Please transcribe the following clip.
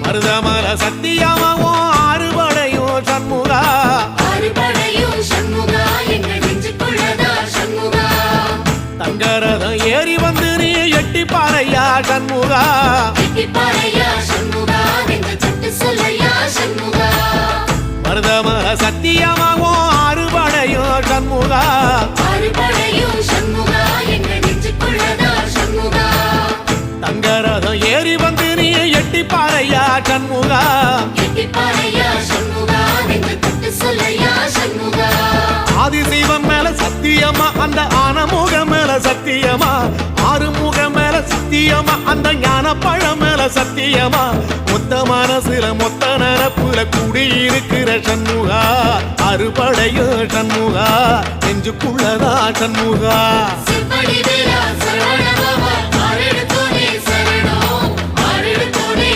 மருதமல சத்தியமாவோ ஆறுபடையும் சண்முகா ஆறுபடையும் சண்முகா எங்க நெஞ்சுக்குள்ளதா சண்முகா தங்கரதம் ஏறி வந்து நீ எட்டி பாறையா சண்முகா எட்டி பாறையா சண்முகா எங்க சட்டு சொல்லையா சண்முகா மருதமல சத்தியமாவோ ஆறுபடையும் சண்முகா ஆறுபடையும் சண்முகா எங்க நெஞ்சுக்குள்ளதா சண்முகா தங்கரதம் ஏறி வந்து நீ எட்டி பாறையா சண்முகா எட்டி பாறையா சண்முகா எங்க சட்டு சொல்லையா சண்முகா ஆதிசைவம் மேல சத்தியமா அந்த ஆனமுக மேல சத்தியமா ஆறுமுக மேல சத்தியமா அந்த ஞான பழம் மேல சத்தியமா மொத்த மனசுல மொத்த நரப்புல குடியிருக்கிற சண்முகா அறுபடையோ சண்முகா நெஞ்சுக்குள்ளதா சண்முகா சிவடி வேலா சரவண பவா ஆரெடுத்த